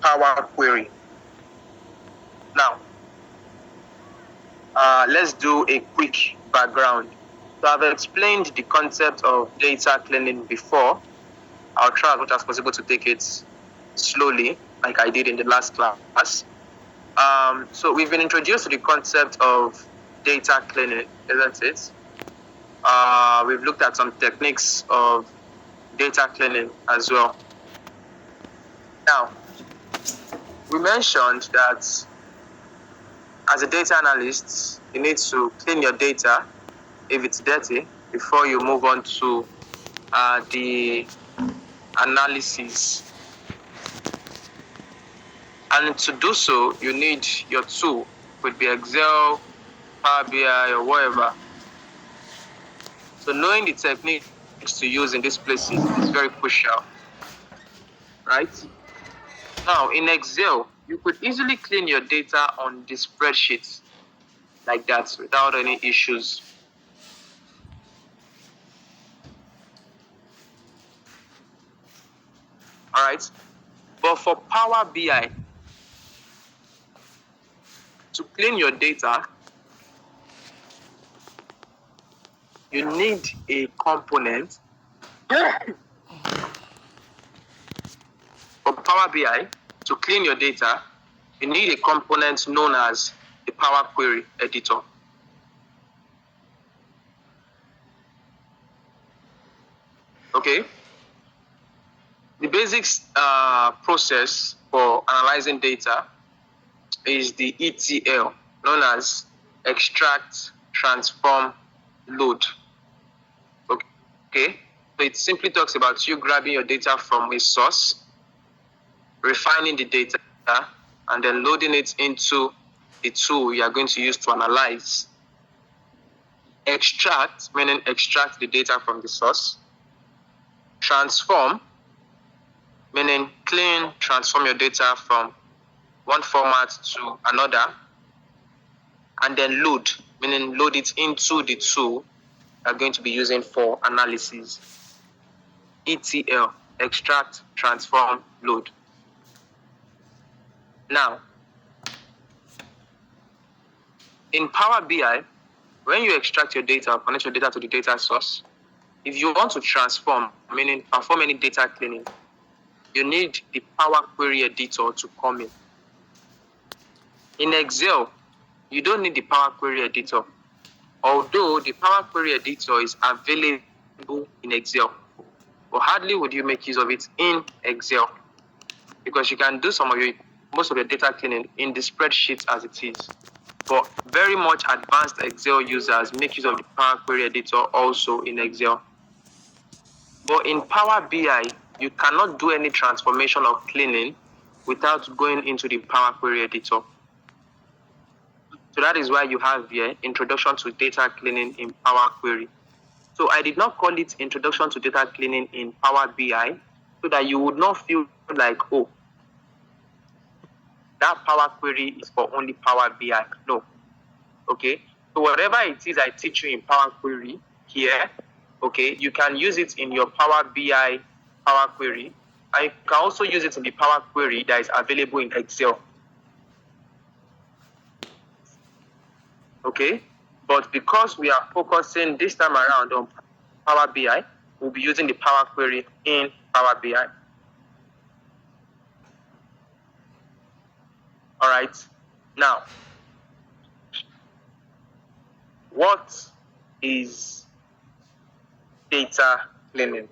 Power Query. Now, let's do a quick background. So I've explained the concept of data cleaning before. I'll try as much as possible to take it slowly, like I did in the last class. So we've been introduced to the concept of data cleaning, isn't it? We've looked at some techniques of data cleaning as well. Now, we mentioned that as a data analyst, you need to clean your data if it's dirty before you move on to the analysis. And to do so, you need your tool, could be Excel, Power BI, or whatever. So knowing the techniques to use in these places is very crucial, right? Now, in Excel, you could easily clean your data on the spreadsheet like that without any issues. All right. But for Power BI, to clean your data, you need a component. For Power BI, to clean your data, you need a component known as the Power Query Editor. Okay. The basic process for analyzing data is the ETL, known as extract, transform, load. Okay. So it simply talks about you grabbing your data from a source, refining the data, and then loading it into the tool you are going to use to analyze. Extract, meaning extract the data from the source. Transform, meaning clean, transform your data from one format to another. And then load, meaning load it into the tool you're going to be using for analysis. ETL, extract, transform, load. Now, in Power BI, when you extract your data or connect your data to the data source, if you want to transform, meaning perform any data cleaning, you need the Power Query Editor to come in. In Excel, you don't need the Power Query Editor, although the Power Query Editor is available in Excel, but hardly would you make use of it in Excel because you can do most of your data cleaning in the spreadsheet as it is. But very much advanced Excel users make use of the Power Query Editor also in Excel. But in Power BI, you cannot do any transformation or cleaning without going into the Power Query Editor. So that is why you have here Introduction to Data Cleaning in Power Query. So I did not call it Introduction to Data Cleaning in Power BI so that you would not feel like, oh, that Power Query is for only Power BI. No. Okay. So whatever it is I teach you in Power Query here, okay, you can use it in your Power BI Power Query. And you can also use it in the Power Query that is available in Excel. Okay. But because we are focusing this time around on Power BI, we'll be using the Power Query in Power BI. All right. Now, what is data cleaning?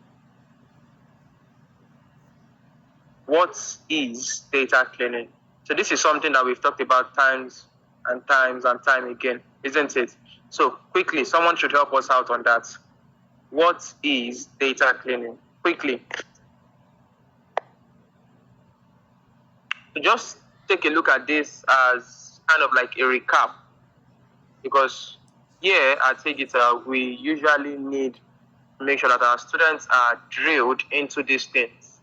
What is data cleaning? So this is something that we've talked about times and times and time again, isn't it? So quickly, someone should help us out on that. What is data cleaning? Quickly. So just take a look at this as kind of like a recap, because here at Tegita, we usually need to make sure that our students are drilled into these things.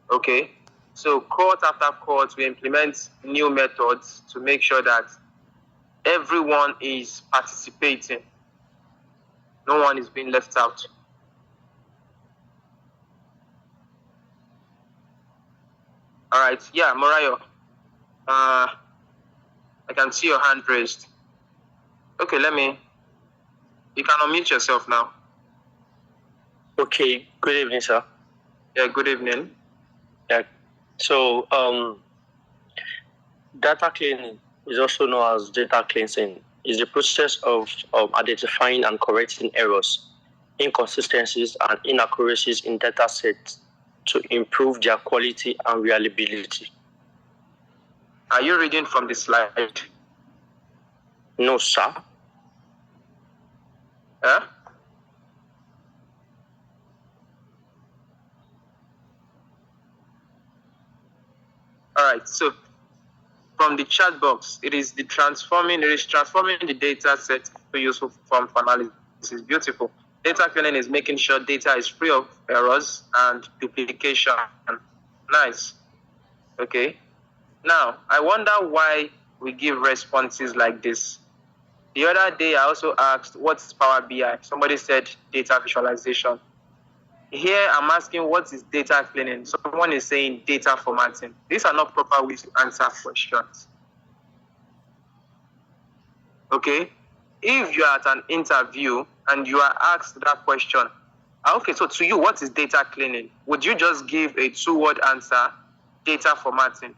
Okay, so cohort after cohort, we implement new methods to make sure that everyone is participating. No one is being left out. All right. Yeah, Morayo. I can see your hand raised. Okay, you can unmute yourself now. Okay, good evening, sir. Yeah, good evening. Yeah. So, data cleaning is also known as data cleansing. Is the process of identifying and correcting errors, inconsistencies, and inaccuracies in data sets to improve their quality and reliability. Are you reading from the slide? No, sir. Huh? All right. So from the chat box, it is transforming the data set to useful form for analysis. Beautiful. Data cleaning is making sure data is free of errors and duplication. Nice. Okay. Now, I wonder why we give responses like this. The other day, I also asked, what's Power BI? Somebody said data visualization. Here, I'm asking, what is data cleaning? Someone is saying data formatting. These are not proper ways to answer questions. Okay? If you are at an interview and you are asked that question, okay, so to you, what is data cleaning? Would you just give a two-word answer, data formatting?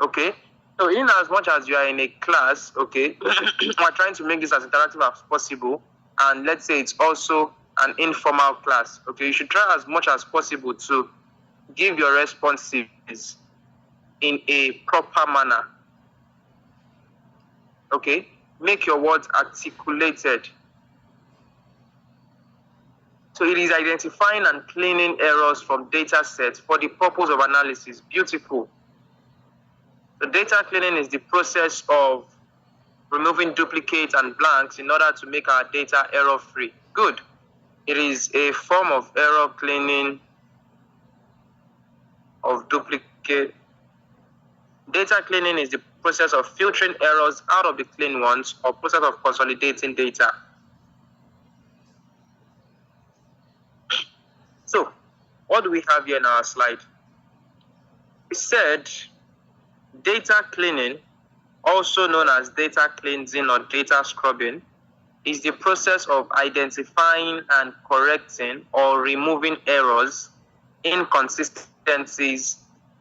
Okay? So in as much as you are in a class, okay, we're trying to make this as interactive as possible, and let's say it's also an informal class, okay, you should try as much as possible to give your responses in a proper manner, okay? Make your words articulated. So it is identifying and cleaning errors from data sets for the purpose of analysis. Beautiful. The data cleaning is the process of removing duplicates and blanks in order to make our data error-free. Good. It is a form of error cleaning of duplicate. Data cleaning is the process of filtering errors out of the clean ones or process of consolidating data. So, what do we have here in our slide? We said data cleaning, also known as data cleansing or data scrubbing, is the process of identifying and correcting or removing errors, inconsistencies,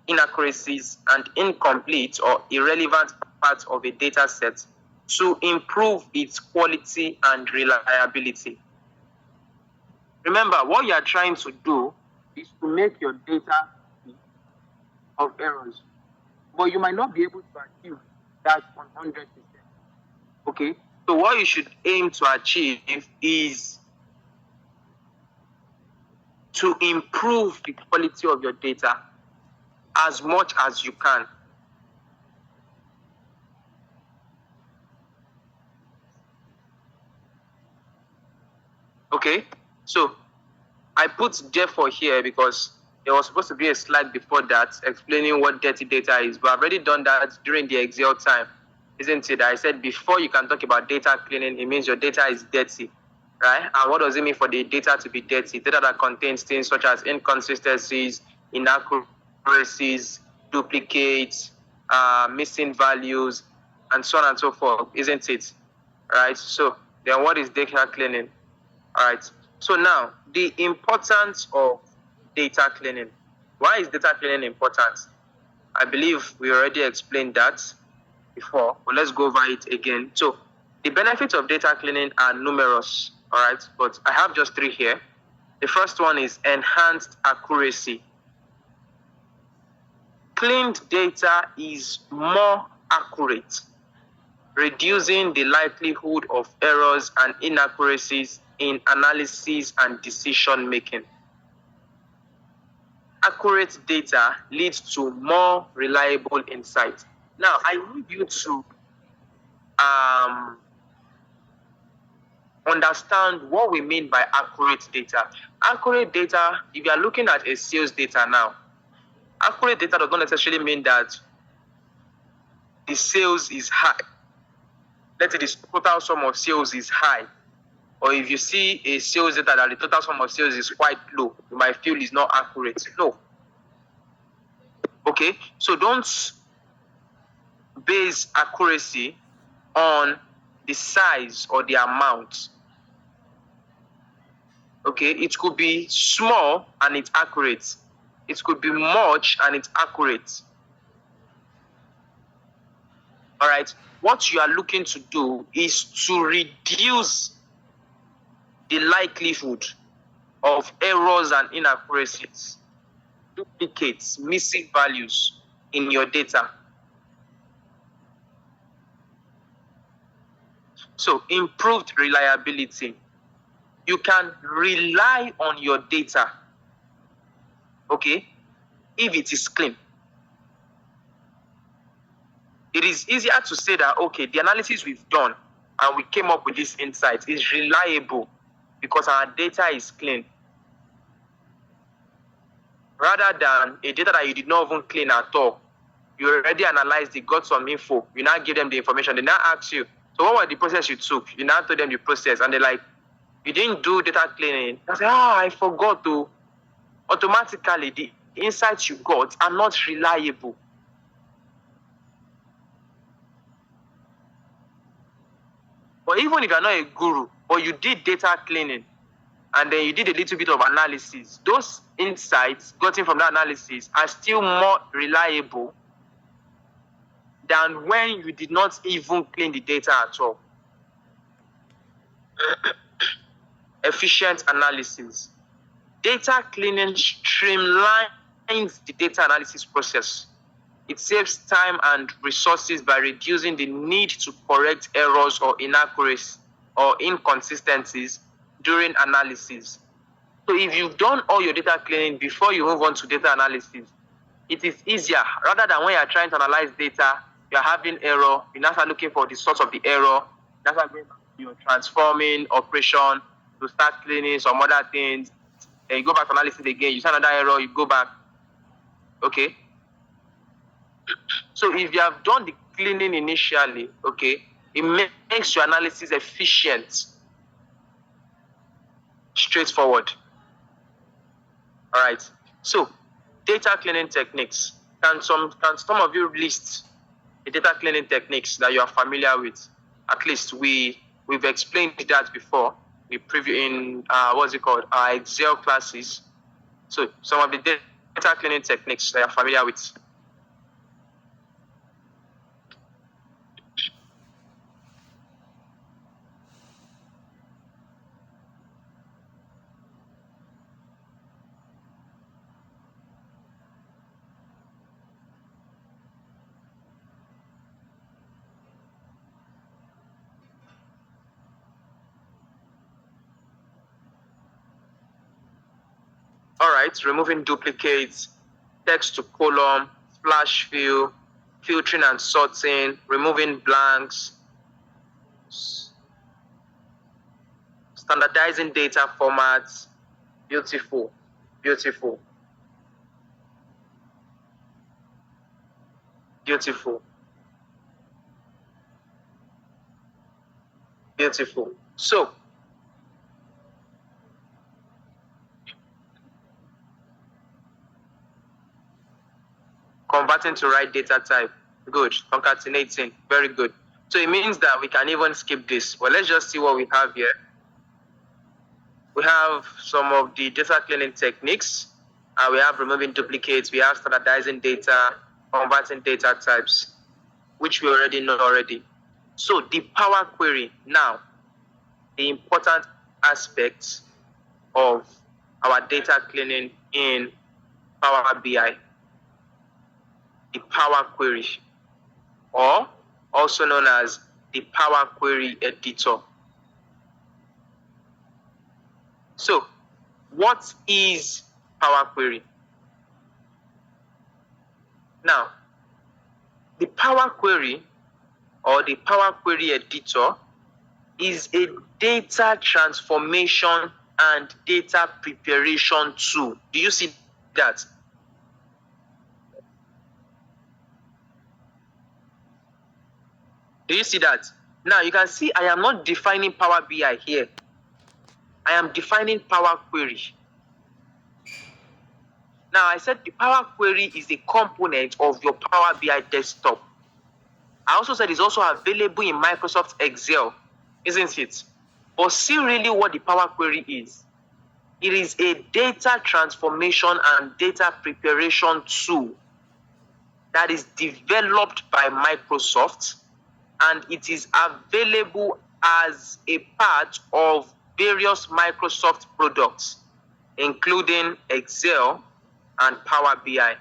inaccuracies, and incomplete or irrelevant parts of a data set to improve its quality and reliability. Remember, what you are trying to do is to make your data free of errors, but you might not be able to achieve that 100%. Okay, so what you should aim to achieve is to improve the quality of your data as much as you can. Okay, so I put therefore here because there was supposed to be a slide before that explaining what dirty data is, but I've already done that during the Excel time, isn't it? I said before you can talk about data cleaning, it means your data is dirty, right? And what does it mean for the data to be dirty? Data that contains things such as inconsistencies, inaccuracies, duplicates, missing values, and so on and so forth, isn't it? Right? So then what is data cleaning? All right. So now, the importance of data cleaning. Why is data cleaning important? I believe we already explained that before, but let's go over it again. So the benefits of data cleaning are numerous, all right? But I have just three here. The first one is enhanced accuracy. Cleaned data is more accurate, reducing the likelihood of errors and inaccuracies in analysis and decision making. Accurate data leads to more reliable insight. Now, I need you to understand what we mean by accurate data. Accurate data, if you are looking at a sales data now, accurate data does not necessarily mean that the sales is high. Let's say the total sum of sales is high. or if you see a sales data that the total sum of sales is quite low, you might feel it's not accurate. No. Okay, so don't base accuracy on the size or the amount. Okay, it could be small and it's accurate. It could be much and it's accurate. All right, what you are looking to do is to reduce the likelihood of errors and inaccuracies, duplicates, missing values in your data. So improved reliability. You can rely on your data, okay, if it is clean. It is easier to say that, okay, the analysis we've done and we came up with this insight is reliable because our data is clean, rather than a data that you did not even clean at all. You already analyzed it, got some info, you now give them the information, they now ask you, so what was the process you took? You now told them the process, and they're like, you didn't do data cleaning. I say, I forgot to. Automatically, the insights you got are not reliable. But even if you're not a guru, but you did data cleaning, and then you did a little bit of analysis, those insights gotten from that analysis are still more reliable than when you did not even clean the data at all. Efficient analysis. Data cleaning streamlines the data analysis process. It saves time and resources by reducing the need to correct errors or inaccuracies or inconsistencies during analysis. So if you've done all your data cleaning before you move on to data analysis, it is easier, rather than when you're trying to analyze data, you're having error, you now start looking for the source of the error, that's why you're transforming operation to start cleaning some other things, then you go back to analysis again, you see another error, you go back. Okay. So if you have done the cleaning initially, okay, it makes your analysis efficient, straightforward. All right. So data cleaning techniques. Can some of you list the data cleaning techniques that you are familiar with? At least we've explained that before. We preview in what's it called? Our Excel classes. So some of the data cleaning techniques that you are familiar with. All right, removing duplicates, text to column, flash fill, filtering and sorting, removing blanks, standardizing data formats. Beautiful, beautiful, beautiful, beautiful. So, converting to right data type. Good. Concatenating. Very good. So it means that we can even skip this. Well, let's just see what we have here. We have some of the data cleaning techniques. We have removing duplicates. We have standardizing data, converting data types, which we already know already. So the Power Query. Now, the important aspects of our data cleaning in Power BI. The Power Query, or also known as the Power Query Editor. So, what is Power Query? Now, the Power Query or the Power Query Editor is a data transformation and data preparation tool. Do you see that? Do you see that? Now you can see I am not defining Power BI here. I am defining Power Query. Now, I said the Power Query is a component of your Power BI desktop. I also said it's also available in Microsoft Excel, isn't it? But see really what the Power Query is. It is a data transformation and data preparation tool that is developed by Microsoft, and it is available as a part of various Microsoft products, including Excel and Power BI.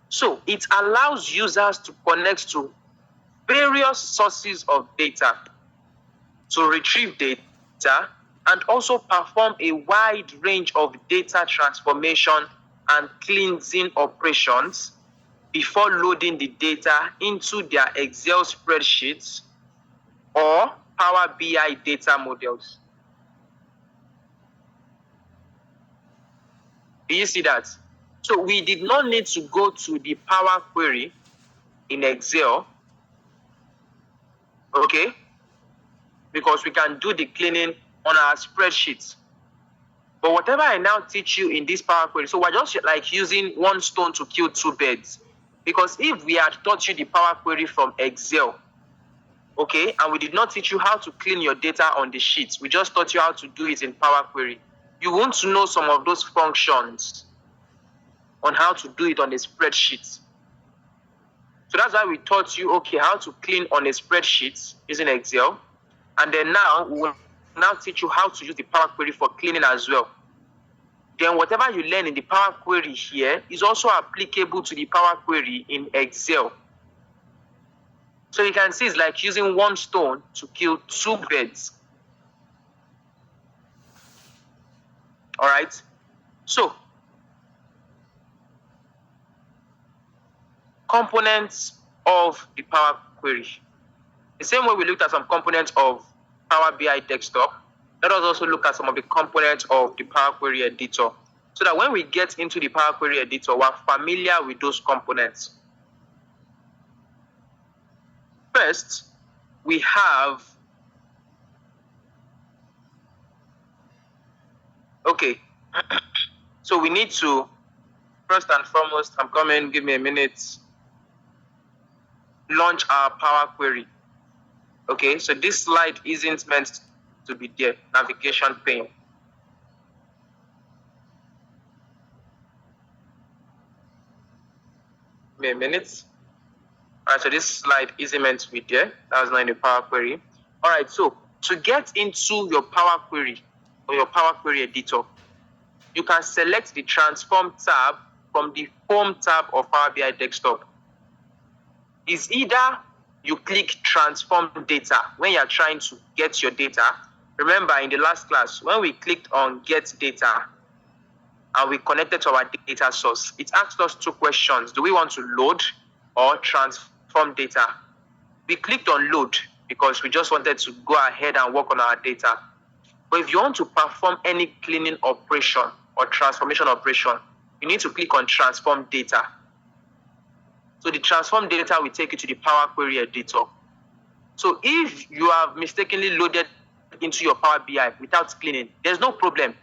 So it allows users to connect to various sources of data, to retrieve data, and also perform a wide range of data transformation and cleansing operations before loading the data into their Excel spreadsheets or Power BI data models. Do you see that? So we did not need to go to the Power Query in Excel, okay? Because we can do the cleaning on our spreadsheets. But whatever I now teach you in this Power Query, so we're just like using one stone to kill two birds. Because if we had taught you the Power Query from Excel, okay, and we did not teach you how to clean your data on the sheets, we just taught you how to do it in Power Query, you want to know some of those functions on how to do it on a spreadsheet. So that's why we taught you, okay, how to clean on a spreadsheet using Excel. And then now we will now teach you how to use the Power Query for cleaning as well. Then whatever you learn in the Power Query here is also applicable to the Power Query in Excel. So you can see it's like using one stone to kill two birds. All right. So components of the Power Query. The same way we looked at some components of Power BI desktop, let us also look at some of the components of the Power Query editor, so that when we get into the Power Query editor, we're familiar with those components. First, we have, okay, so we need to, first and foremost, I'm coming, give me a minute, launch our Power Query. Okay, so this slide isn't meant to be there, navigation pane. Give me a minute. All right, so this slide isn't meant to be there. That was not in the Power Query. All right, so to get into your Power Query or your Power Query editor, you can select the Transform tab from the Home tab of Power BI desktop. It's either you click Transform Data when you're trying to get your data. Remember in the last class, when we clicked on Get Data and we connected to our data source, it asked us two questions. Do we want to load or transform data? We clicked on Load because we just wanted to go ahead and work on our data. But if you want to perform any cleaning operation or transformation operation, you need to click on Transform Data. So the Transform Data will take you to the Power Query editor. So if you have mistakenly loaded into your Power BI without cleaning, there's no problem.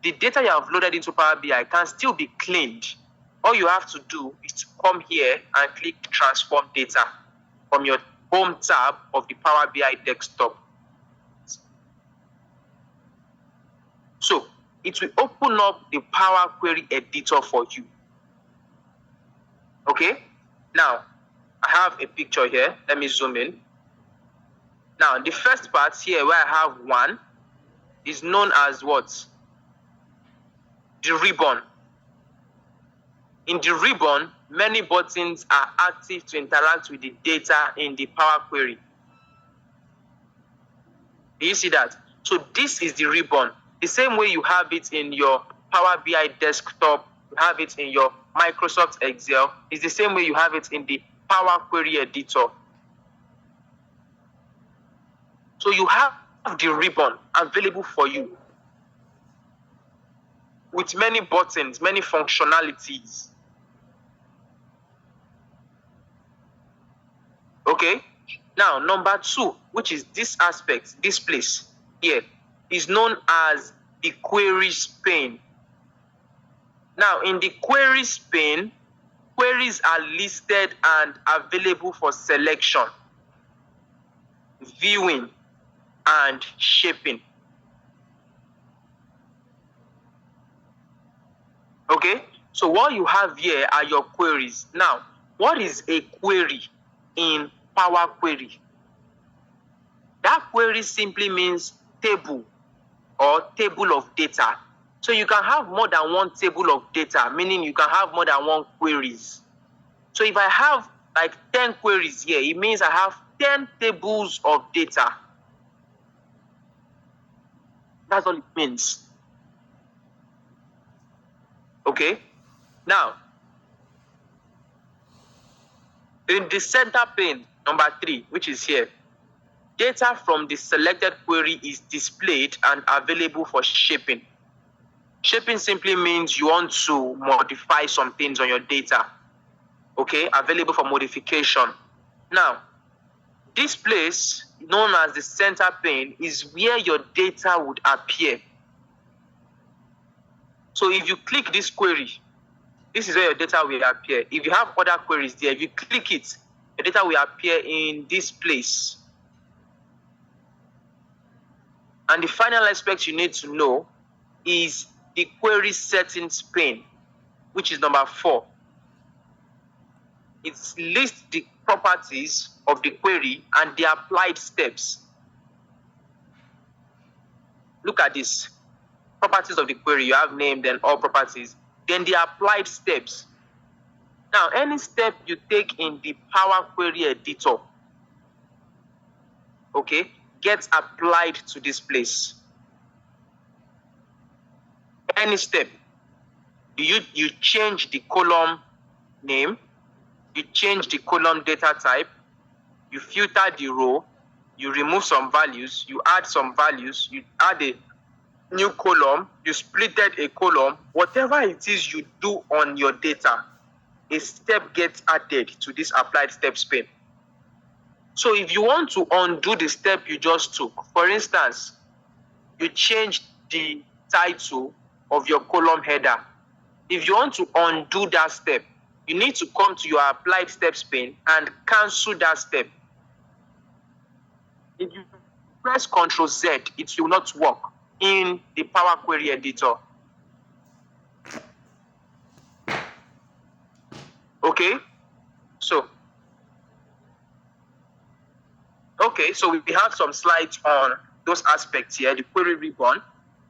The data you have loaded into Power BI can still be cleaned. All you have to do is to come here and click Transform Data from your Home tab of the Power BI desktop. So it will open up the Power Query editor for you. Okay, now I have a picture here. Let me zoom in. Now the first part here where I have one is known as what? The ribbon. In the ribbon, many buttons are active to interact with the data in the Power Query. Do you see that? So this is the ribbon. The same way you have it in your Power BI desktop, you have it in your Microsoft Excel, is the same way you have it in the Power Query editor. So you have the ribbon available for you with many buttons, many functionalities. Okay, Now, number 2, which is this aspect, this place here, is known as the queries pane. Now, in the queries pane, queries are listed and available for selection, viewing, and shaping. Okay, so what you have here are your queries. Now, what is a query in Power Query? That query simply means table or table of data. So you can have more than one table of data, meaning you can have more than one queries. So if I have like 10 queries here, it means I have 10 tables of data. That's all it means. Okay, now in the center pane, number 3, which is here, data from the selected query is displayed and available for shaping. Shaping simply means you want to modify some things on your data. Okay, available for modification. Now, this place, known as the center pane, is where your data would appear. So if you click this query, this is where your data will appear. If you have other queries there, if you click it, your data will appear in this place. And the final aspect you need to know is the query settings pane, which is number 4. It lists the properties of the query and the applied steps. Look at this. Properties of the query, you have name, then all properties, then the applied steps. Now, any step you take in the Power Query editor, okay, gets applied to this place. Any step, you change the column name, you change the column data type, you filter the row, you remove some values, you add some values, you add a new column, you splitted a column, whatever it is you do on your data, a step gets added to this applied steps pane. So if you want to undo the step you just took, for instance, you changed the title of your column header. If you want to undo that step, you need to come to your applied steps pane and cancel that step. If you press Ctrl Z, it will not work in the Power Query editor. Okay, so we have some slides on those aspects here. The query ribbon,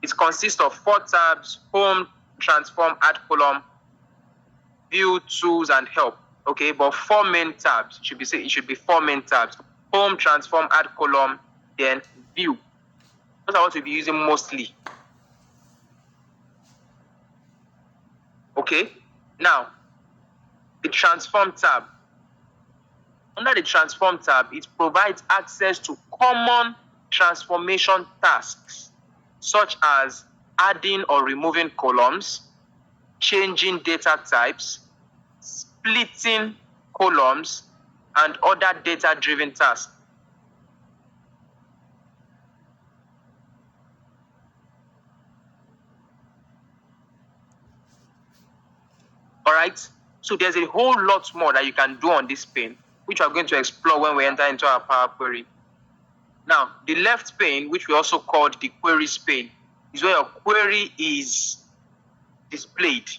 it consists of 4 tabs: home, transform, add column, view, tools, and help. Okay, but 4 main tabs. It should be 4 main tabs: home, transform, add column, then view. Those are what we'll be using mostly. Okay, now the transform tab. Under the transform tab, it provides access to common transformation tasks, such as adding or removing columns, changing data types, splitting columns, and other data-driven tasks. All right, so there's a whole lot more that you can do on this pane, which we're going to explore when we enter into our Power Query. Now, the left pane, which we also called the queries pane, is where your query is displayed,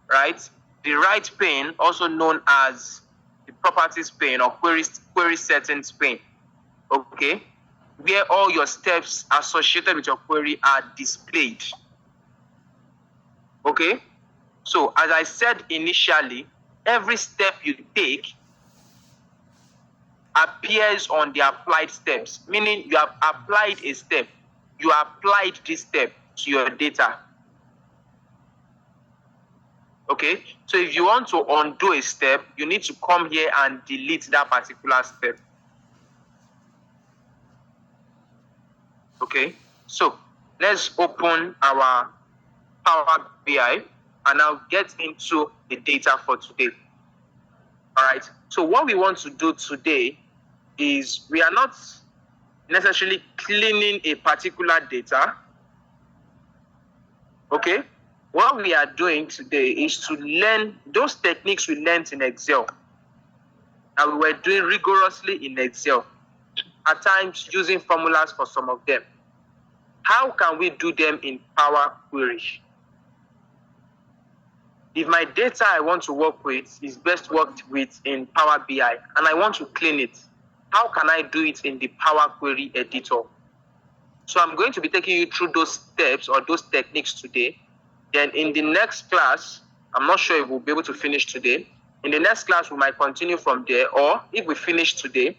right? The right pane, also known as the properties pane or query settings pane, okay, where all your steps associated with your query are displayed. Okay, so as I said initially, every step you take appears on the applied steps, meaning you have applied a step. You applied this step to your data. Okay, so if you want to undo a step, you need to come here and delete that particular step. Okay, so let's open our Power BI and now get into the data for today. All right, so what we want to do today is we are not necessarily cleaning a particular data. Okay? What we are doing today is to learn those techniques we learned in Excel, and we were doing rigorously in Excel, at times using formulas for some of them. How can we do them in Power Query? If my data I want to work with is best worked with in Power BI and I want to clean it, how can I do it in the Power Query editor? So I'm going to be taking you through those steps or those techniques today. Then in the next class, I'm not sure if we'll be able to finish today. In the next class, we might continue from there, or if we finish today,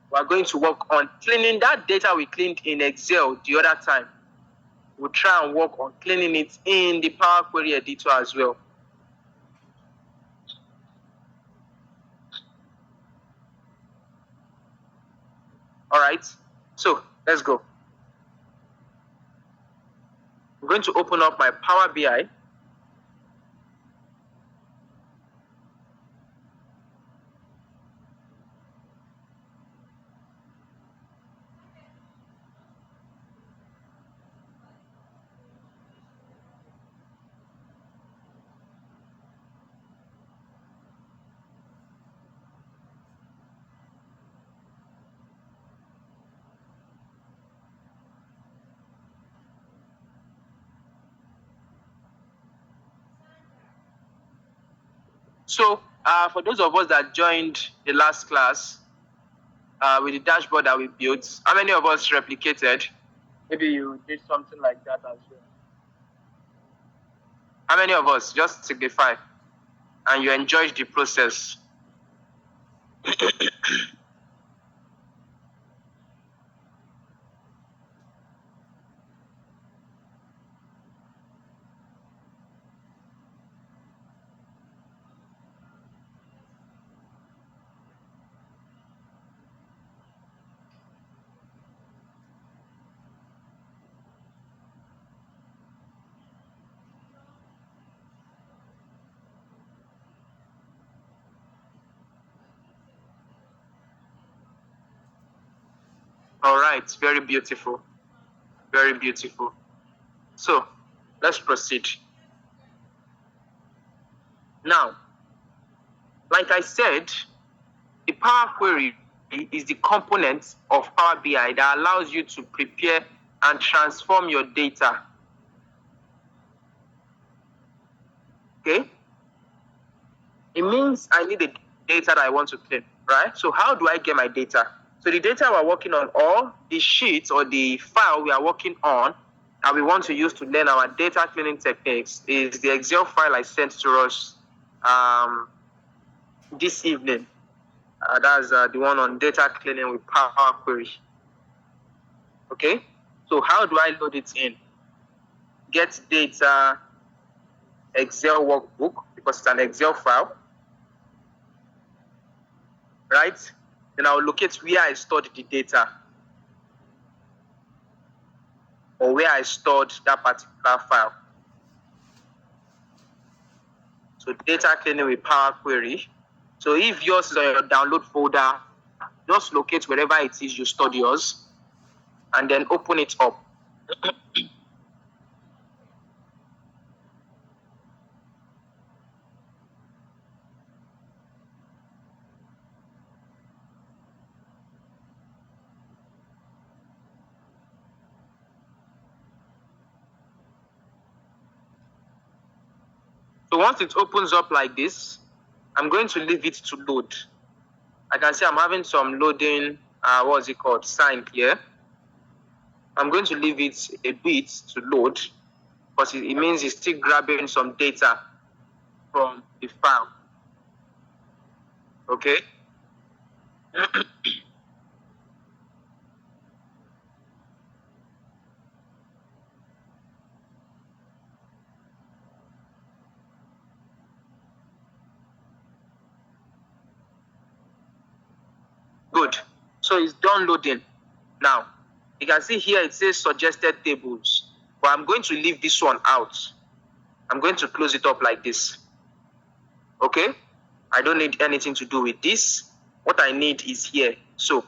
we're going to work on cleaning that data we cleaned in Excel the other time. We'll try and work on cleaning it in the Power Query editor as well. All right, so let's go. I'm going to open up my Power BI. So for those of us that joined the last class with the dashboard that we built, how many of us replicated? Maybe you did something like that as well. How many of us? Just signify. And you enjoyed the process. All right, very beautiful. Very beautiful. So let's proceed. Now, like I said, the Power Query is the component of Power BI that allows you to prepare and transform your data. Okay? It means I need the data that I want to clean, right? So how do I get my data? So the data we're working on, or the sheet or the file we are working on that we want to use to learn our data cleaning techniques, is the Excel file I sent to us this evening. That's the one on data cleaning with Power Query. Okay, so how do I load it in? Get data, Excel workbook, because it's an Excel file, right? Then I'll locate where I stored the data, or where I stored that particular file. So data cleaning with Power Query. So if yours is on your download folder, just locate wherever it is you stored yours, and then open it up. So once it opens up like this, I'm going to leave it to load. I can see I'm having some loading, what's it called, sign here. I'm going to leave it a bit to load, because it means it's still grabbing some data from the file. Okay. Good. So it's done loading. Now, you can see here it says suggested tables, but I'm going to leave this one out. I'm going to close it up like this. Okay? I don't need anything to do with this. What I need is here. So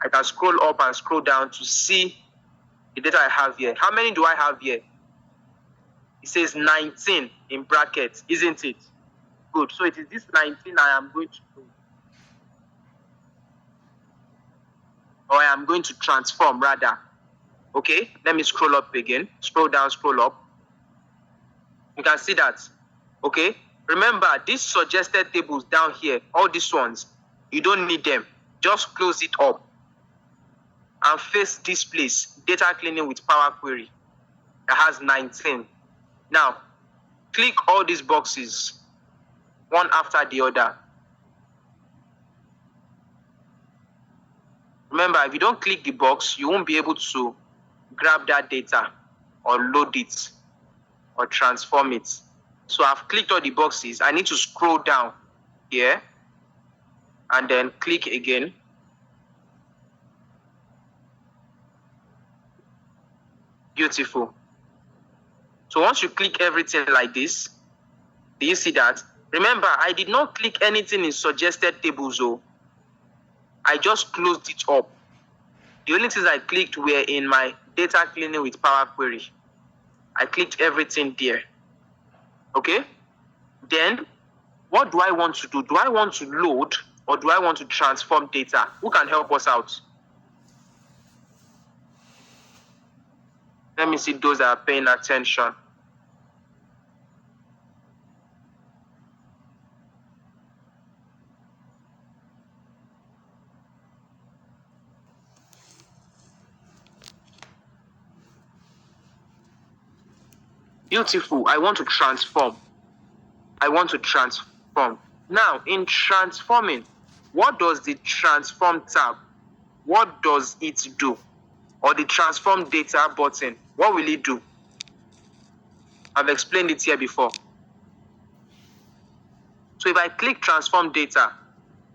I can scroll up and scroll down to see the data I have here. How many do I have here? It says 19 in brackets, isn't it? Good. So it is this 19 I am going to do. Or I am going to transform rather. Okay, let me scroll up again. Scroll down, scroll up. You can see that. Okay, remember these suggested tables down here, all these ones, you don't need them. Just close it up and face this place, data cleaning with Power Query. That has 19. Now, click all these boxes, one after the other. Remember, if you don't click the box, you won't be able to grab that data or load it or transform it. So I've clicked all the boxes. I need to scroll down here and then click again. Beautiful. So once you click everything like this, do you see that? Remember, I did not click anything in suggested tables. I just closed it up. The only things I clicked were in my data cleaning with Power Query. I clicked everything there. Okay? Then, what do I want to do? Do I want to load or do I want to transform data? Who can help us out? Let me see those that are paying attention. Beautiful. I want to transform. I want to transform. Now, in transforming, what does the transform tab, what does it do? Or the transform data button, what will it do? I've explained it here before. So if I click transform data,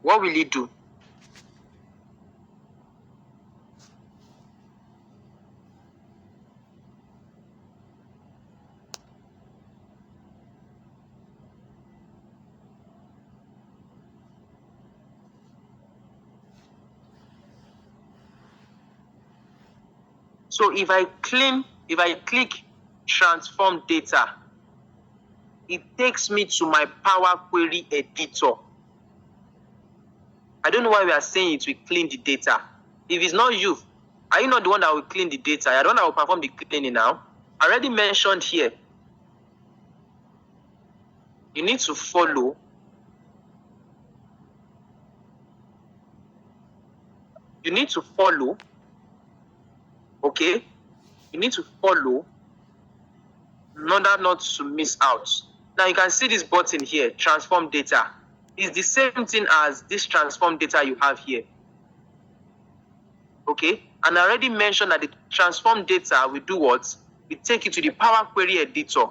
what will it do? So if I click transform data, it takes me to my Power Query editor. I don't know why we are saying it will clean the data. If it's not you, are you not the one that will clean the data? You're the one that will perform the cleaning now. I already mentioned here, you need to follow okay? You need to follow in order not to miss out. Now you can see this button here, transform data. It's the same thing as this transform data you have here. Okay, and I already mentioned that the transform data will do what? We take it to the Power Query editor.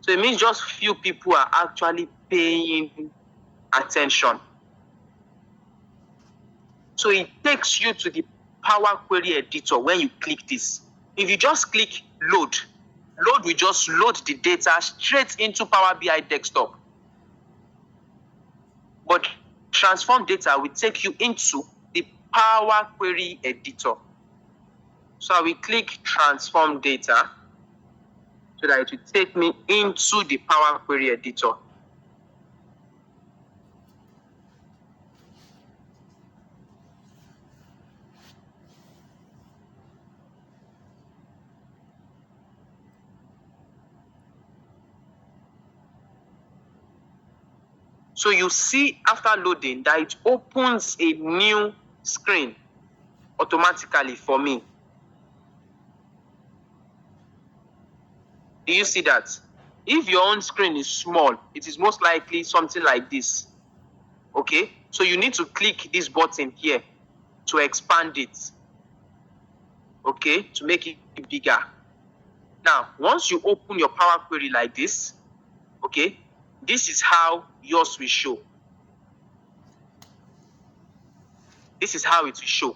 So it means just few people are actually paying attention. So it takes you to the Power Query editor when you click this. If you just click load will just load the data straight into Power BI desktop. But transform data will take you into the Power Query editor. So I will click transform data so that it will take me into the Power Query editor. So you see after loading that it opens a new screen automatically for me. Do you see that? If your own screen is small, it is most likely something like this. Okay, so you need to click this button here to expand it. Okay, to make it bigger. Now, once you open your Power Query like this, okay, this is how yours will show. This is how it will show.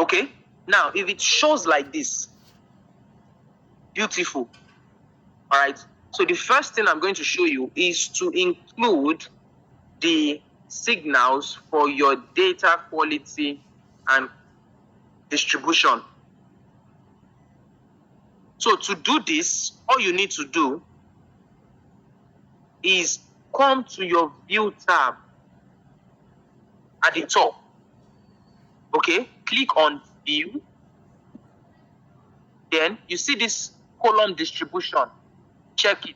Okay, now if it shows like this, beautiful. All right, so the first thing I'm going to show you is to include the signals for your data quality and distribution. So to do this, all you need to do is come to your View tab at the top. Okay, click on View. Then you see this column distribution, check it.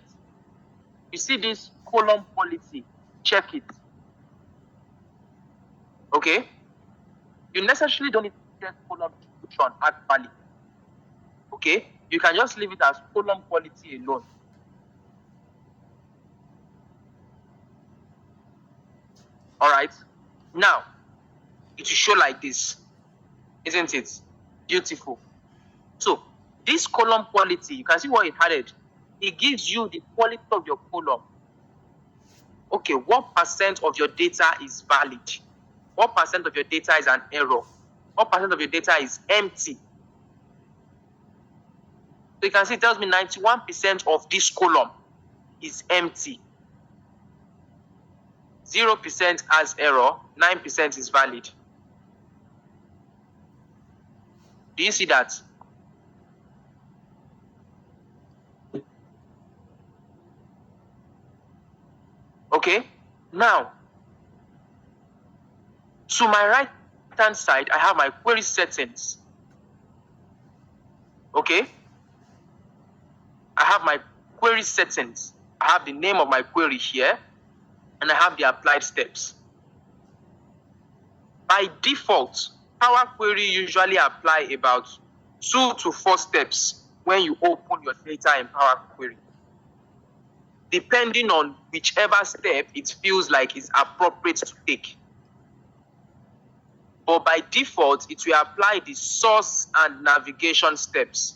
You see this column quality, check it. Okay, you necessarily don't need to check column distribution actually. Okay, you can just leave it as column quality alone. All right, now it will show like this, isn't it? Beautiful. So this column quality, you can see what it added. It gives you the quality of your column. Okay, what percent of your data is valid? What percent of your data is an error? What percent of your data is empty? So you can see it tells me 91% of this column is empty. 0% has error, 9% is valid. Do you see that? Okay, now to my right hand side, I have my query settings. Okay, I have my query settings. I have the name of my query here, and I have the applied steps. By default, Power Query usually apply about 2 to 4 steps when you open your data in Power Query, depending on whichever step it feels like is appropriate to take. But by default, it will apply the source and navigation steps.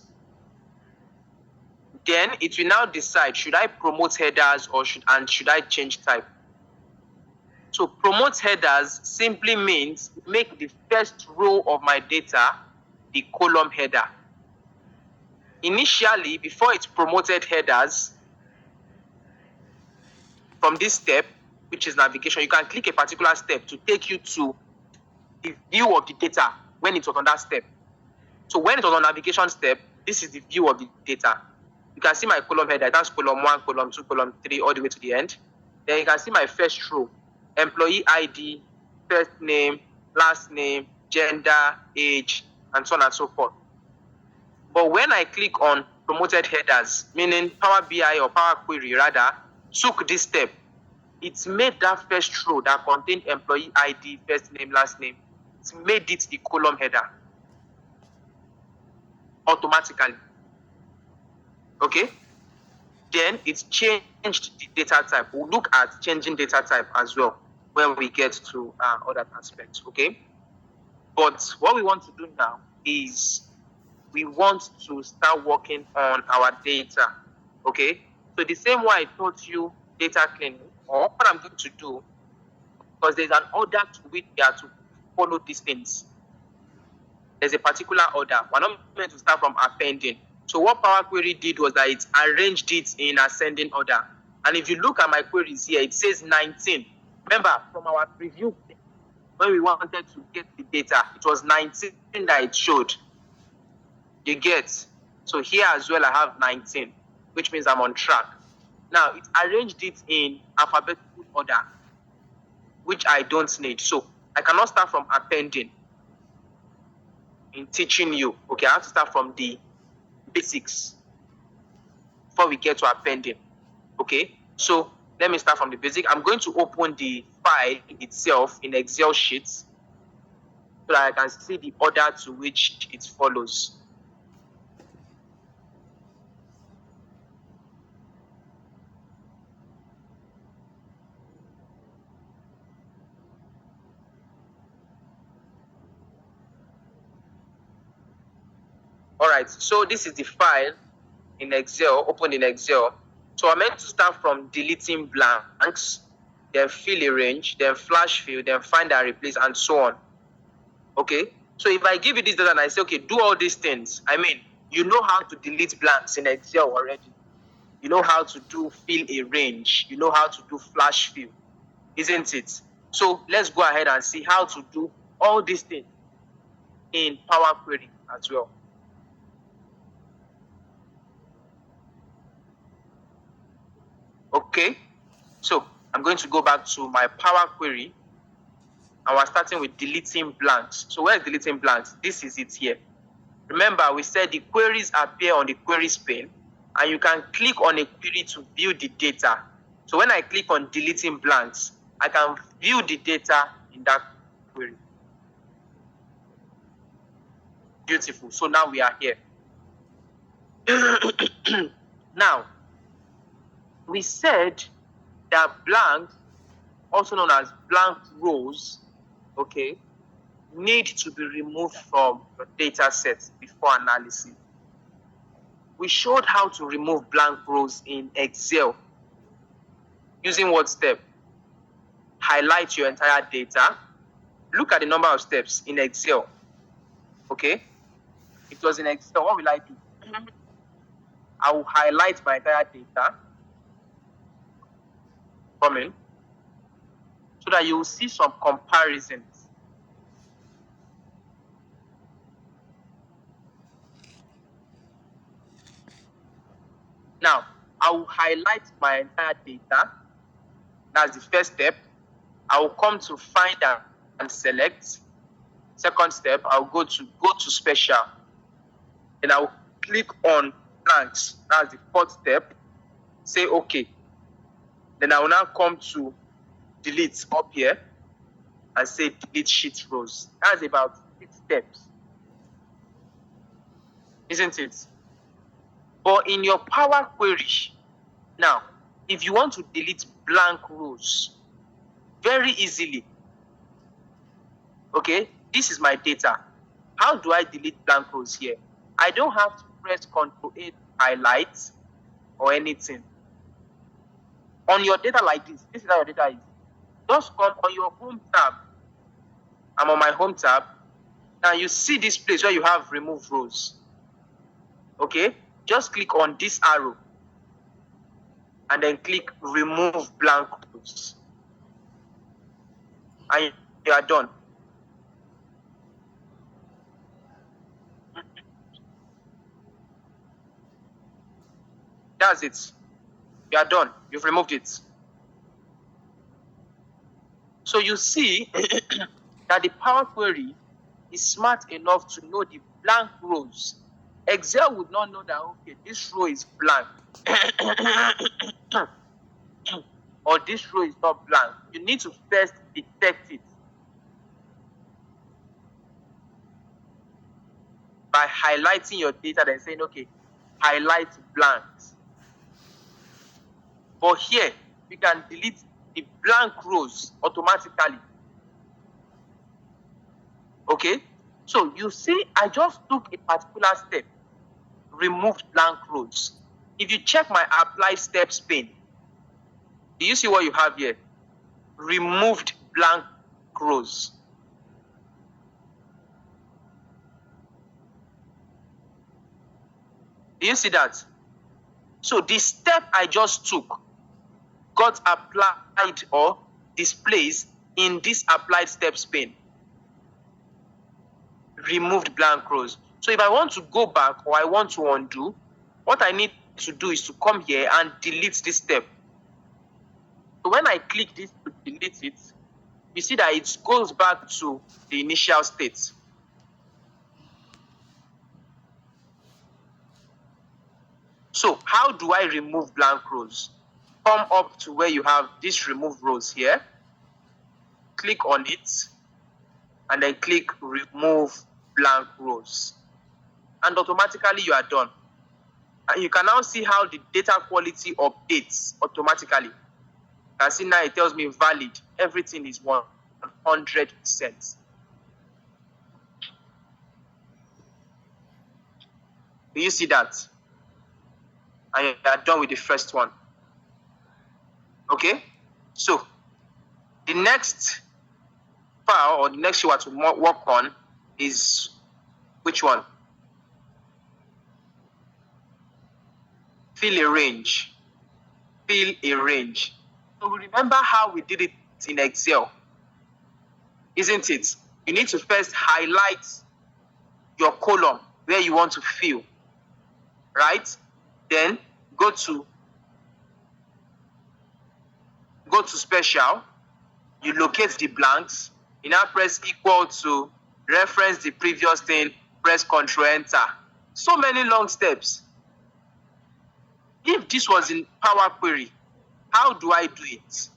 Then it will now decide, should I promote headers or should I change type? So promote headers simply means make the first row of my data the column header. Initially, before it promoted headers, from this step, which is navigation, you can click a particular step to take you to the view of the data when it was on that step. So when it was on navigation step, this is the view of the data. You can see my column header, that's column 1, column 2, column 3, all the way to the end. Then you can see my first row, employee ID, first name, last name, gender, age, and so on and so forth. But when I click on promoted headers, meaning Power BI or Power Query rather, took this step, it made that first row that contained employee ID, first name, last name, it made it the column header automatically. Okay? Then it changed the data type. We'll look at changing data type as well when we get to other aspects. Okay? But what we want to do now is we want to start working on our data. Okay? So the same way I taught you data cleaning, or what I'm going to do, because there's an order to which we are to follow these things. There's a particular order. We're not meant to start from appending. So what Power Query did was that it arranged it in ascending order. And if you look at my queries here, it says 19. Remember, from our preview, when we wanted to get the data, it was 19 that it showed. You get? So here as well, I have 19, which means I'm on track. Now, it arranged it in alphabetical order, which I don't need. So I cannot start from appending in teaching you. Okay, I have to start from the basics before we get to appending. Okay, so let me start from the basic. I'm going to open the file itself in Excel sheets so that I can see the order to which it follows. All right, so this is the file in Excel, open in Excel. So I'm meant to start from deleting blanks, then fill a range, then flash fill, then find and replace, and so on. Okay, So if I give you this data and I say, okay, do all these things, I mean, you know how to delete blanks in Excel already. You know how to fill a range. You know how to do flash fill, isn't it? So let's go ahead and see how to do all these things in Power Query as well. Okay, so I'm going to go back to my Power Query, and we're starting with deleting blanks. So where is deleting blanks? This is it here. Remember, we said the queries appear on the queries pane, and you can click on a query to view the data. So when I click on deleting blanks, I can view the data in that query. Beautiful. So now we are here. Now, we said that blanks, also known as blank rows, okay, need to be removed from your data set before analysis. We showed how to remove blank rows in Excel. Using what step? Highlight your entire data. Look at the number of steps in Excel. Okay? It was in Excel. What will I do? I will highlight my entire data. Coming. So that you will see some comparisons. Now, I will highlight my entire data. That's the first step. I will come to find and select. Second step, I'll go to special. Then I'll click on blanks. That's the fourth step. Say okay. Then I will now come to delete up here and say delete sheet rows. That's about 6 steps. Isn't it? But in your Power Query, now, if you want to delete blank rows, very easily, okay, this is my data. How do I delete blank rows here? I don't have to press Ctrl-A to highlight or anything. On your data like this is how your data is. Just come on your home tab. I'm on my home tab. Now you see this place where you have remove rows. Okay? Just click on this arrow and then click remove blank rows. And you are done. That's it. You are done. You've removed it. So you see that the Power Query is smart enough to know the blank rows. Excel would not know that, okay, this row is blank. Or this row is not blank. You need to first detect it by highlighting your data and saying, okay, highlight blanks. But here, we can delete the blank rows automatically. Okay? So you see, I just took a particular step, removed blank rows. If you check my apply steps pane, do you see what you have here? Removed blank rows. Do you see that? So the step I just took got applied or displays in this applied steps pane. Removed blank rows. So if I want to go back or I want to undo, what I need to do is to come here and delete this step. So when I click this to delete it, you see that it goes back to the initial state. So how do I remove blank rows? Come up to where you have this remove rows here, click on it, and then click remove blank rows. And automatically you are done. And you can now see how the data quality updates automatically. You can see now it tells me valid. Everything is 100%. Do you see that? And you are done with the first one. Okay? So, the next file or the next you want to work on is which one? Fill a range. Fill a range. So remember how we did it in Excel, isn't it? You need to first highlight your column where you want to fill, right? Then go to special, you locate the blanks, you now press equal to, reference the previous thing, press Ctrl Enter. So many long steps. If this was in Power Query, how do I do it?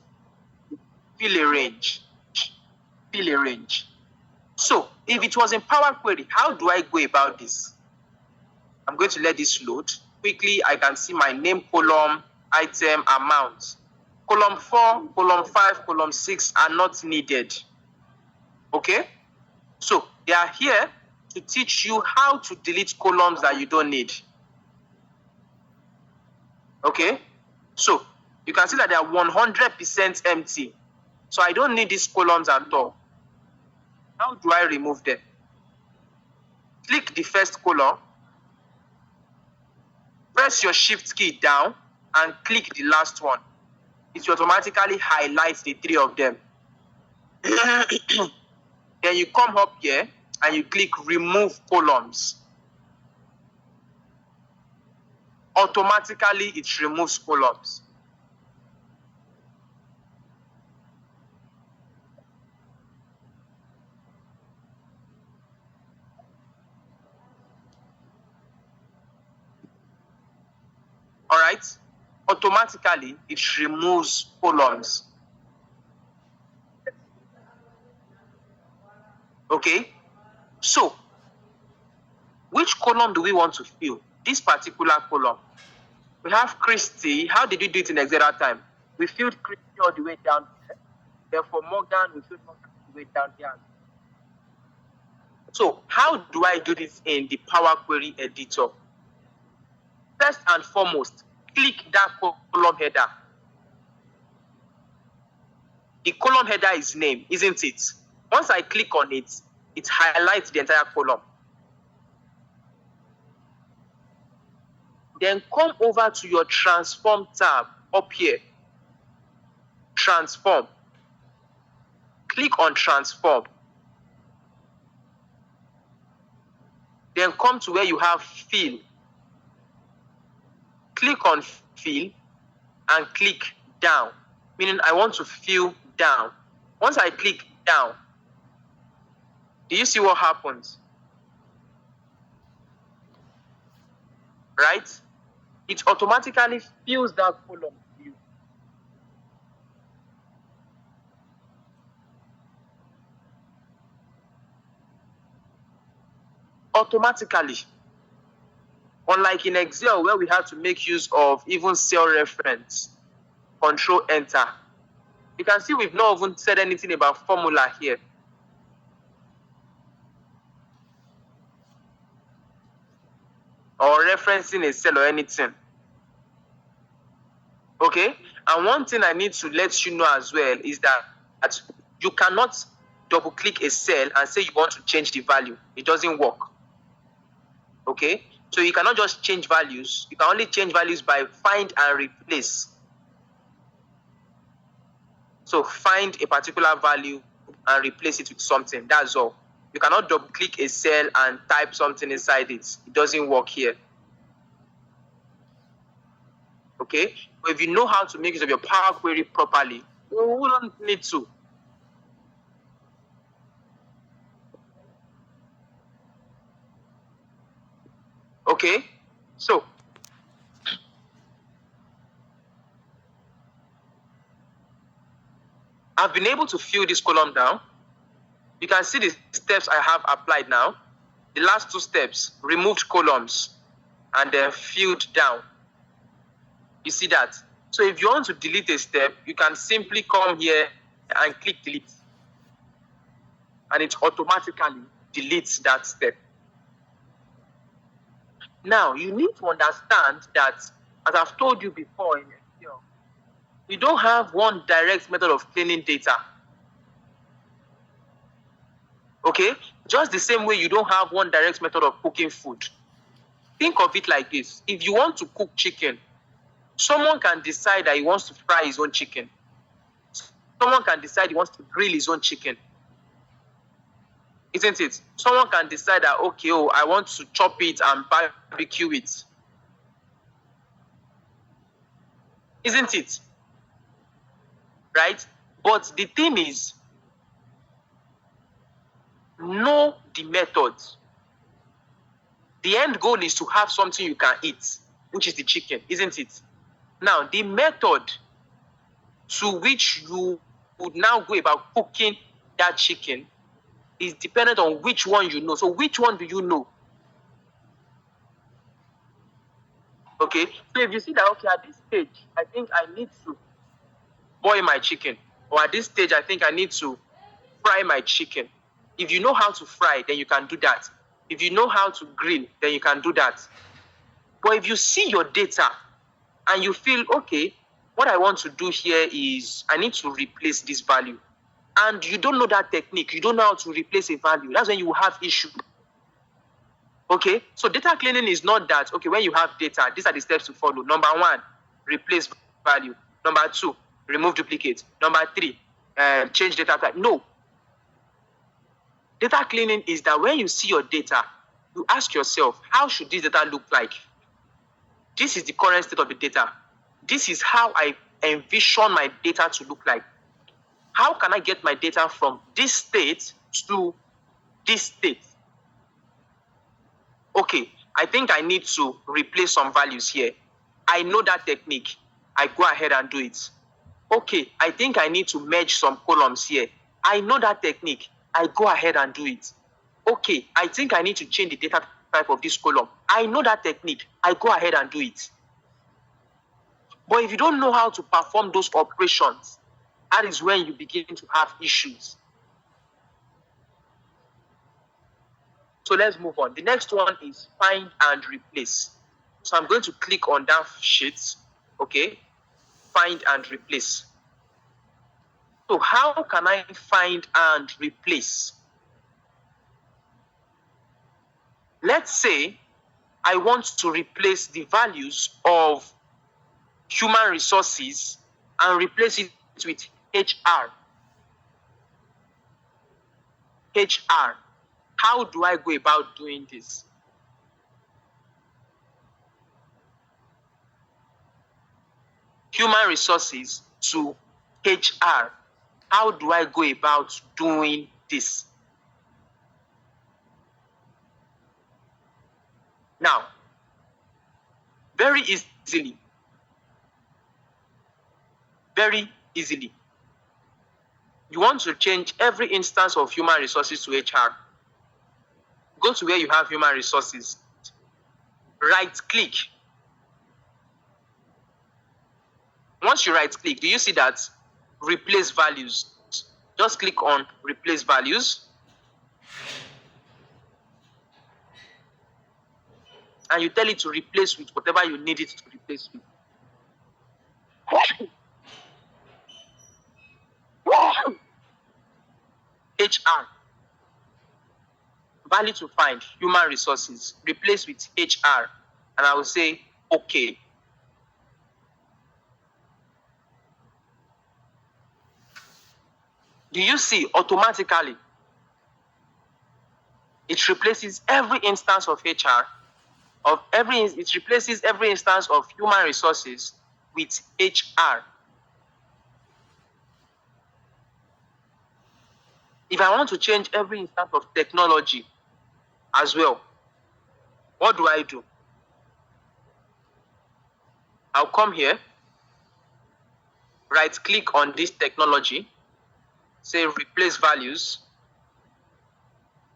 Fill a range. Fill a range. So if it was in Power Query, how do I go about this? I'm going to let this load. Quickly, I can see my name column, item, amount. Column 4, column 5, column 6 are not needed. Okay? So they are here to teach you how to delete columns that you don't need. Okay? So you can see that they are 100% empty. So I don't need these columns at all. How do I remove them? Click the first column, press your shift key down and click the last one. It will automatically highlight the 3 of them. Then you come up here and you click remove columns. Automatically it removes columns. All right? Automatically it removes columns. Okay? So, which column do we want to fill? This particular column. We have Christy. How did we do it in Excel that time? We filled Christy all the way down here. Therefore, Morgan, we filled Morgan all the way down here. So, how do I do this in the Power Query editor? First and foremost, click that column header. The column header is name, isn't it? Once I click on it, it highlights the entire column. Then come over to your transform tab up here. Transform. Click on transform. Then come to where you have fill. Click on fill and click down, meaning I want to fill down. Once I click down, do you see what happens? Right? It automatically fills that column for you. Automatically. Unlike in Excel, where we have to make use of even cell reference, Control Enter. You can see we've not even said anything about formula here. Or referencing a cell or anything. Okay? And one thing I need to let you know as well is that you cannot double click a cell and say you want to change the value. It doesn't work. Okay? So you cannot just change values. You can only change values by find and replace. So find a particular value and replace it with something. That's all. You cannot double click a cell and type something inside it. It doesn't work here. Okay? But if you know how to make use of your Power Query properly, you wouldn't need to. Okay? So, I've been able to fill this column down. You can see the steps I have applied now. The last 2 steps, removed columns and then filled down. You see that? So if you want to delete a step, you can simply come here and click delete. And it automatically deletes that step. Now, you need to understand that, as I've told you before, you don't have one direct method of cleaning data. Okay? Just the same way you don't have one direct method of cooking food. Think of it like this. If you want to cook chicken, someone can decide that he wants to fry his own chicken. Someone can decide he wants to grill his own chicken. Isn't it? Someone can decide that, okay, I want to chop it and barbecue it. Isn't it? Right? But the thing is, know the method. The end goal is to have something you can eat, which is the chicken, isn't it? Now, the method to which you would now go about cooking that chicken is dependent on which one you know. So which one do you know? Okay, so if you see that, okay, at this stage, I think I need to boil my chicken, or at this stage, I think I need to fry my chicken. If you know how to fry, then you can do that. If you know how to grill, then you can do that. But if you see your data and you feel, okay, what I want to do here is I need to replace this value, and you don't know that technique, you don't know how to replace a value, that's when you will have issue. Okay, so data cleaning is not that, okay, when you have data, these are the steps to follow. Number 1, replace value. Number 2, remove duplicate. Number 3, change data type. No. Data cleaning is that when you see your data, you ask yourself, how should this data look like? This is the current state of the data. This is how I envision my data to look like. How can I get my data from this state to this state? Okay, I think I need to replace some values here. I know that technique. I go ahead and do it. Okay, I think I need to merge some columns here. I know that technique. I go ahead and do it. Okay, I think I need to change the data type of this column. I know that technique. I go ahead and do it. But if you don't know how to perform those operations, that is when you begin to have issues. So let's move on. The next one is find and replace. So I'm going to click on that sheet. Okay, find and replace. So how can I find and replace? Let's say I want to replace the values of human resources and replace it with HR. HR. How do I go about doing this? Human resources to HR. How do I go about doing this? Now, very easily, you want to change every instance of human resources to HR. Go to where you have human resources. Right click. Once you right click, do you see that? Replace values. Just click on replace values. And you tell it to replace with whatever you need it to replace with. HR. Value to find, human resources. Replace with HR. And I will say, okay. Do you see automatically? It replaces every instance of HR, it replaces every instance of human resources with HR. If I want to change every instance of technology as well, what do I do? I'll come here, right click on this technology, say replace values,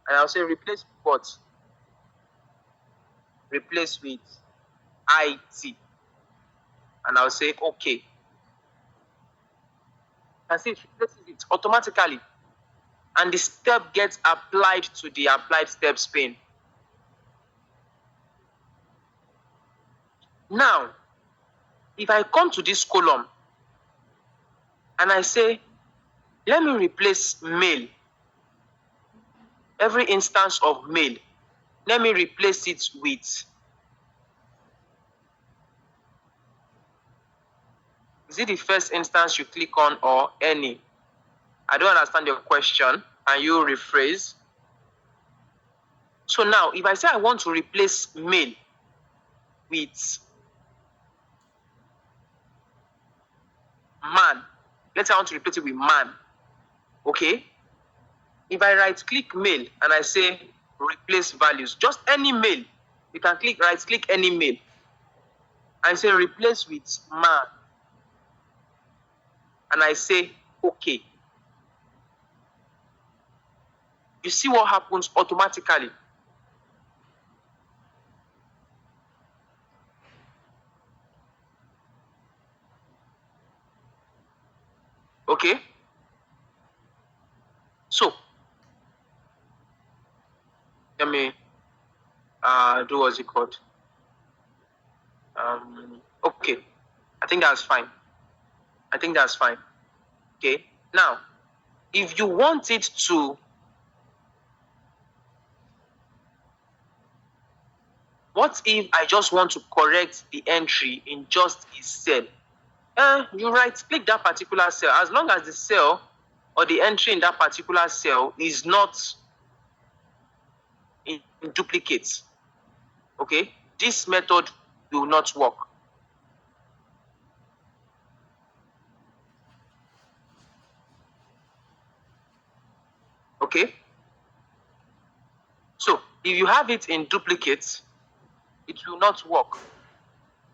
and I'll say replace with what? Replace with IT. And I'll say okay. And see, it replaces it automatically. And the step gets applied to the applied steps pane. Now, if I come to this column and I say, let me replace mail every instance of male, let me replace it with, is it the first instance you click on or any? I don't understand your question. Can you rephrase? So now, if I say I want to replace male with man, let's say I want to replace it with man, okay? If I right-click male and I say replace values, just any male, you can right-click any male and say replace with man, and I say okay. You see what happens automatically. Okay? So, let me do what's it called? Okay. I think that's fine. Okay. Now, if you want it to, what if I just want to correct the entry in just a cell? You right-click that particular cell. As long as the cell or the entry in that particular cell is not in duplicate, okay, this method will not work. Okay? So, if you have it in duplicate, it will not work.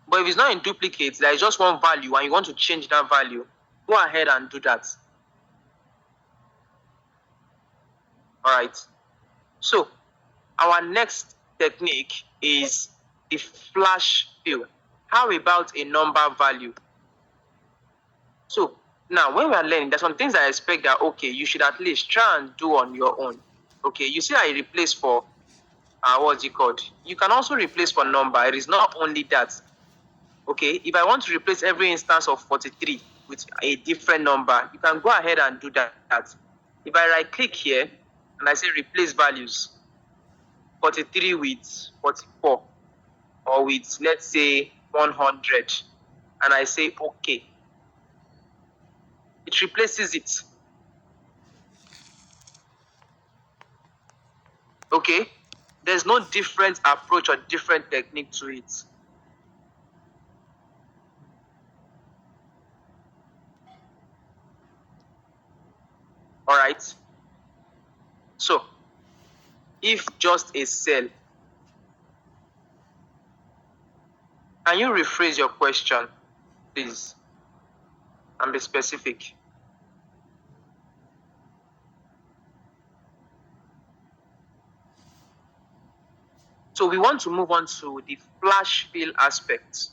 But if it's not in duplicate, there is just one value and you want to change that value, go ahead and do that. All right. So, our next technique is the flash fill. How about a number value? So, now when we are learning, there's some things I expect that, okay, you should at least try and do on your own. Okay, you see I replace for, what's it called? You can also replace for number. It is not only that. Okay, if I want to replace every instance of 43 with a different number, you can go ahead and do that. If I right click here and I say replace values, 43 with 44, or with, let's say, 100, and I say okay, it replaces it. Okay, there's no different approach or different technique to it. All right. So, if just a cell, can you rephrase your question, please, and be specific? So we want to move on to the flash fill aspect.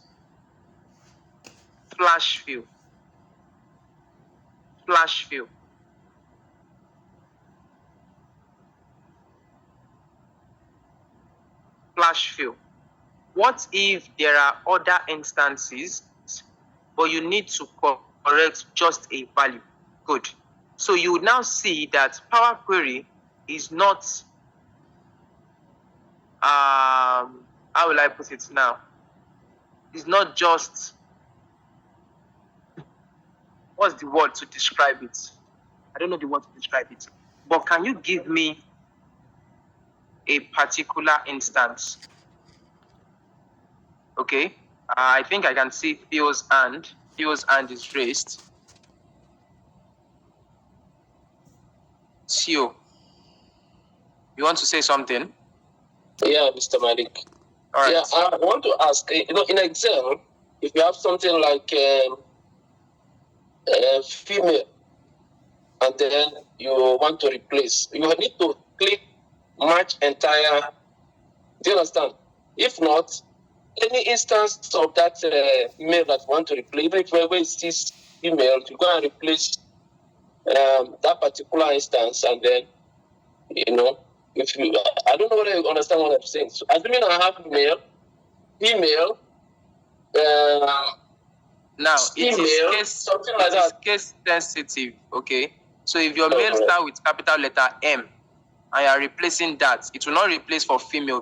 Flash fill. Flash fill. Flash fill. What if there are other instances, but you need to correct just a value? Good. So you would now see that Power Query is not, how will I put it now? It's not just, what's the word to describe it? I don't know the word to describe it. But can you give me a particular instance? Okay. I think I can see Theo's hand. Theo's hand is raised. Theo, you want to say something? Yeah, Mr. Malik. All right. Yeah, I want to ask, in Excel, if you have something like female, and then you want to replace, you need to click match entire. Do you understand? If not, any instance of that male that you want to replace, even if where it sees female, you go and replace that particular instance, and then, if you, I don't know whether you understand what I'm saying. So, assuming I have male, female, now female, it is case, something like case sensitive. Okay, so if your mail Okay. start with capital letter M, and you are replacing that, it will not replace for female